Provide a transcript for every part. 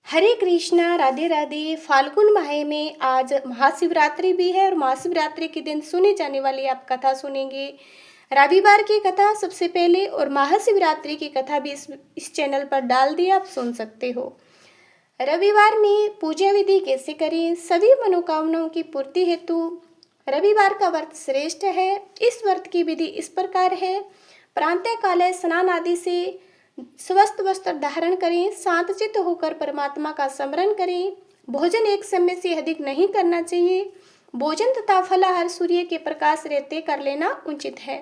हरे कृष्णा, राधे राधे। फाल्गुन माह में आज महाशिवरात्रि भी है और महाशिवरात्रि के दिन सुने जाने वाली आप कथा सुनेंगे। रविवार की कथा सबसे पहले और महाशिवरात्रि की कथा भी इस चैनल पर डाल दी, आप सुन सकते हो। रविवार में पूजा विधि कैसे करें, सभी मनोकामनाओं की पूर्ति हेतु रविवार का व्रत श्रेष्ठ है। इस व्रत की विधि इस प्रकार है। प्रातः काले स्नान आदि से स्वस्थ वस्त्र धारण करें, शांतचित्त होकर परमात्मा का स्मरण करें। भोजन एक समय से अधिक नहीं करना चाहिए। भोजन तथा फलाहार सूर्य के प्रकाश रहते कर लेना उचित है।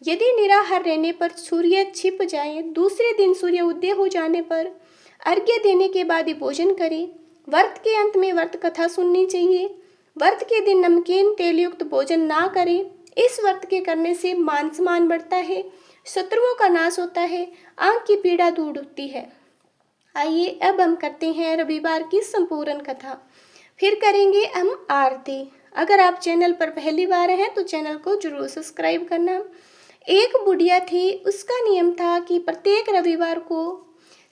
यदि निराहार रहने पर सूर्य छिप जाए, दूसरे दिन सूर्य उदय हो जाने पर अर्घ्य देने के बाद ही भोजन करें। व्रत के अंत में व्रत कथा सुननी चाहिए। व्रत के दिन नमकीन तेल युक्त भोजन ना करें। इस व्रत के करने से मान सम्मान बढ़ता है, शत्रुओं का नाश होता है, आंख की पीड़ा दूर होती है। आइए अब हम करते हैं रविवार की संपूर्ण कथा, फिर करेंगे हम आरती। अगर आप चैनल पर पहली बार हैं तो चैनल को जरूर सब्सक्राइब करना। एक बुढ़िया थी, उसका नियम था कि प्रत्येक रविवार को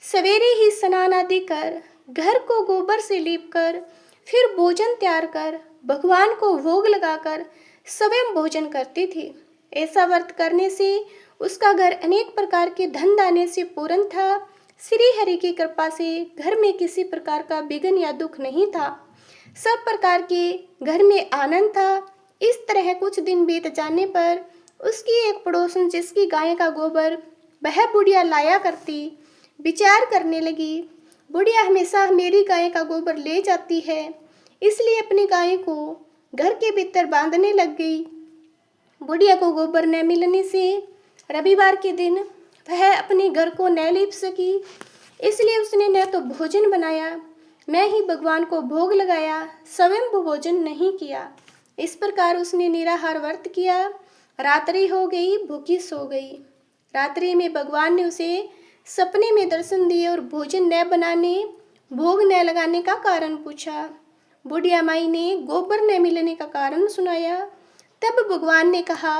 सवेरे ही स्नान आदि कर, घर को गोबर से लीप कर, फिर भोजन तैयार कर, भगवान को भोग लगाकर स्वयं भोजन करती थी। ऐसा व्रत करने से उसका घर अनेक प्रकार के धन दाने से पूर्ण था। श्री हरि की कृपा से घर में किसी प्रकार का विघ्न या दुख नहीं था। सब प्रकार के घर में आनंद था। इस तरह कुछ दिन बीत जाने पर उसकी एक पड़ोसन, जिसकी गाय का गोबर वह बुढ़िया लाया करती, विचार करने लगी, बुढ़िया हमेशा मेरी गाय का गोबर ले जाती है, इसलिए अपनी गाय को घर के भीतर बांधने लग गई। बुढ़िया को गोबर न मिलने से रविवार के दिन वह अपने घर को न लीप सकी, इसलिए उसने न तो भोजन बनाया, न ही भगवान को भोग लगाया, स्वयं भोजन नहीं किया। इस प्रकार उसने निराहार व्रत किया। रात्रि हो गई, भूखी सो गई। रात्रि में भगवान ने उसे सपने में दर्शन दिए और भोजन न बनाने, भोग न लगाने का कारण पूछा। बुढ़िया माई ने गोबर न मिलने का कारण सुनाया। तब भगवान ने कहा,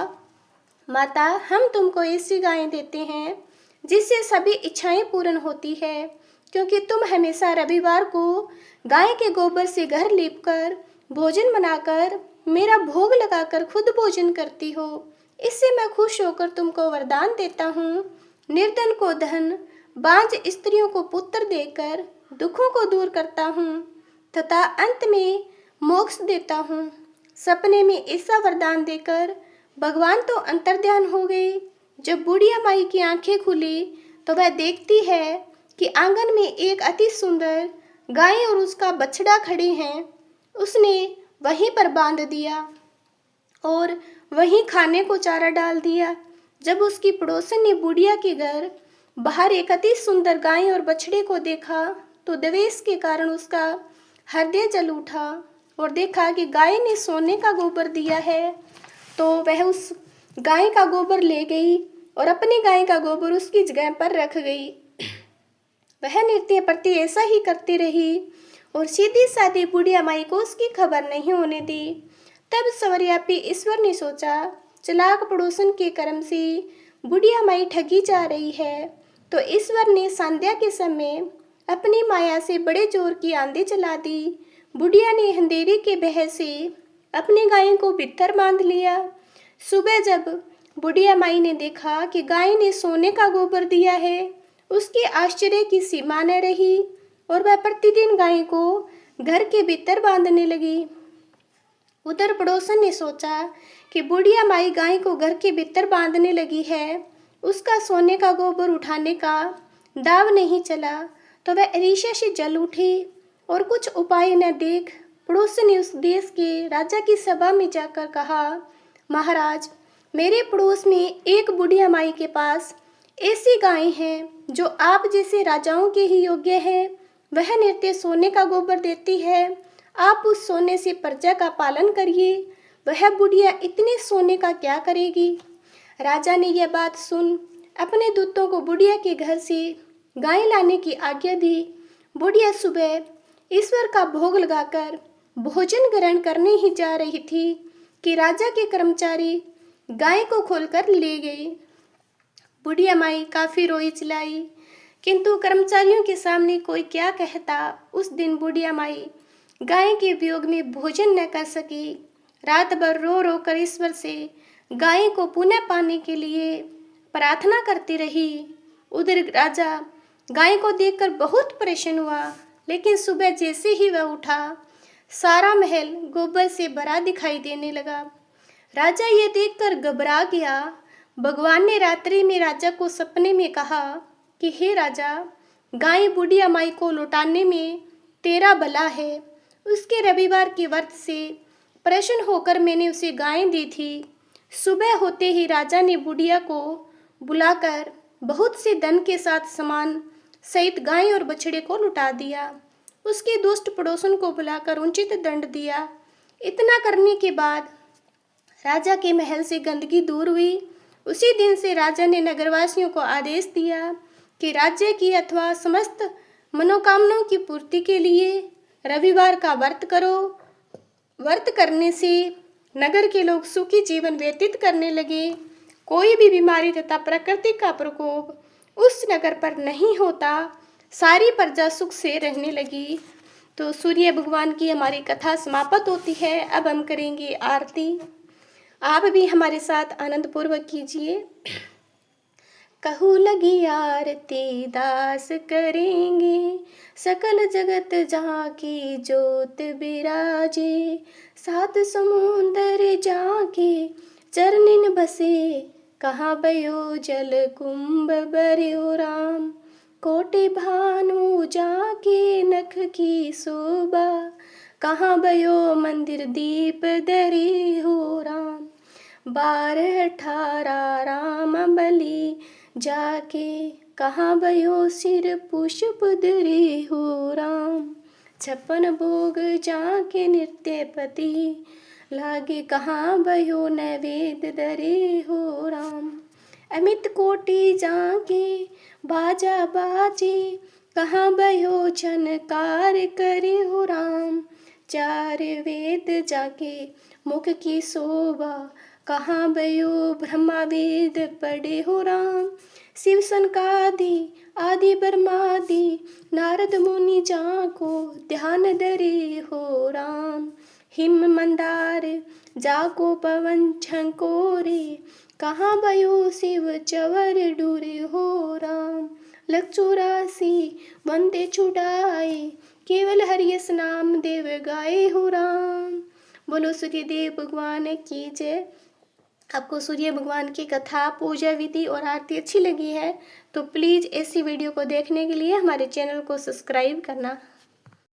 माता, हम तुमको ऐसी गायें देते हैं जिससे सभी इच्छाएं पूर्ण होती है, क्योंकि तुम हमेशा रविवार को गाय के गोबर से घर लीपकर, भोजन बनाकर, मेरा भोग लगाकर खुद भोजन करती हो। इससे मैं खुश होकर तुमको वरदान देता हूँ। निर्धन को धन, बांझ स्त्रियों को पुत्र देकर दुखों को दूर करता हूँ तथा अंत में मोक्ष देता हूँ। सपने में ऐसा वरदान देकर भगवान तो अंतर्ध्यान हो गए। जब बुढ़िया माई की आंखें खुली तो वह देखती है कि आंगन में एक अति सुंदर गाय और उसका बछड़ा खड़े हैं। उसने वहीं पर बांध दिया और वहीं खाने को चारा डाल दिया। जब उसकी पड़ोसन ने बुढ़िया के घर बाहर एक अति सुंदर गाय और बछड़े को देखा तो द्वेष के कारण उसका हृदय जल उठा और देखा कि गाय ने सोने का गोबर दिया है, तो वह उस गाय का गोबर ले गई और अपनी गाय का गोबर उसकी जगह पर रख गई। वह नित्य प्रति ऐसा ही करती रही और सीधी सादी बुढ़िया माई को उसकी खबर नहीं होने दी। तब सर्वव्यापी ईश्वर ने सोचा, चलाक पड़ोसन के कर्म से बुढ़िया माई ठगी जा रही है, तो ईश्वर ने संध्या के समय अपनी माया से बड़े जोर की आंधी चला दी। बुढ़िया ने अंधेरे के भय से अपनी गाय को भीतर बांध लिया। सुबह जब बुढ़िया माई ने देखा कि गाय ने सोने का गोबर दिया है, उसके आश्चर्य की सीमा न रही और वह प्रतिदिन गाय को घर के भीतर बांधने लगी। उधर पड़ोसन ने सोचा कि बुढ़िया माई गाय को घर के भीतर बांधने लगी है, उसका सोने का गोबर उठाने का दाव नहीं चला, तो वह ईर्ष्या से जल उठी और कुछ उपाय न देख पड़ोसन ने उस देश के राजा की सभा में जाकर कहा, महाराज, मेरे पड़ोस में एक बुढ़िया माई के पास ऐसी गाय हैं जो आप जैसे राजाओं के ही योग्य है। वह नित्य सोने का गोबर देती है। आप उस सोने से प्रजा का पालन करिए। वह बुढ़िया इतने सोने का क्या करेगी। राजा ने यह बात सुन अपने दूतों को बुढ़िया के घर से गाय लाने की आज्ञा दी। बुढ़िया सुबह ईश्वर का भोग लगाकर भोजन ग्रहण करने ही जा रही थी कि राजा के कर्मचारी गाय को खोलकर ले गए। बुढ़िया माई काफी रोई चिल्लाई किंतु कर्मचारियों के सामने कोई क्या कहता। उस दिन बुढ़िया माई गाय के वियोग में भोजन न कर सकी। रात भर रो रो कर ईश्वर से गाय को पुनः पाने के लिए प्रार्थना करती रही। उधर राजा गाय को देखकर बहुत परेशान हुआ, लेकिन सुबह जैसे ही वह उठा सारा महल गोबर से भरा दिखाई देने लगा। राजा ये देखकर घबरा गया। भगवान ने रात्रि में राजा को सपने में कहा कि हे राजा, गाय बुढ़िया माई को लौटाने में तेरा भला है। उसके रविवार के व्रत से प्रसन्न होकर मैंने उसे गाय दी थी। सुबह होते ही राजा ने बुढ़िया को बुलाकर बहुत से धन के साथ सामान सहित गाय और बछड़े को लुटा दिया। उसके दुष्ट पड़ोसन को बुलाकर उचित दंड दिया। इतना करने के बाद राजा के महल से गंदगी दूर हुई। उसी दिन से राजा ने नगरवासियों को आदेश दिया कि राज्य की अथवा समस्त मनोकामनाओं की पूर्ति के लिए रविवार का व्रत करो। व्रत करने से नगर के लोग सुखी जीवन व्यतीत करने लगे। कोई भी बीमारी तथा प्रकृति का प्रकोप उस नगर पर नहीं होता। सारी प्रजा सुख से रहने लगी। तो सूर्य भगवान की हमारी कथा समाप्त होती है। अब हम करेंगे आरती। आप भी हमारे साथ आनंद पूर्वक कीजिए। कहू लगी आरती दास करेंगे, सकल जगत जहाँ की ज्योत बिराजे। सात समुंदर जहाँ के चरणिन बसे, कहाँ बयो जल कुंभ बरयो राम। कोटि भानु जहाँ के नख की शोभा, कहाँ बयो मंदिर दीप दरे हो राम। 12-18 राम बलि जाके, कहाँ भयो सिर पुष्प धरे हो राम। 56 भोग जाके नृत्यपति, लागे कहाँ भयो नैवेद्य धरे हो राम। अमित कोटि जाके बाजा बाजे, कहाँ भयो झनकार करे हो राम। 4 वेद जाके मुख की शोभा, कहाँ भयो ब्रह्मा वेद पढ़े हो राम। शिव सनकादि आदि ब्रह्मादि, नारद मुनि जाको ध्यान धरे हो राम। हिम मंदार जाको पवन झंकोरे, कहाँ भयो शिव चवर डूरे हो राम। 184 वंदे छुड़ाए, केवल हरियस नाम देव गाए हो राम। बोलो सूर्य देव भगवान की जय। आपको सूर्य भगवान की कथा, पूजा विधि और आरती अच्छी लगी है तो प्लीज़ ऐसी वीडियो को देखने के लिए हमारे चैनल को सब्सक्राइब करना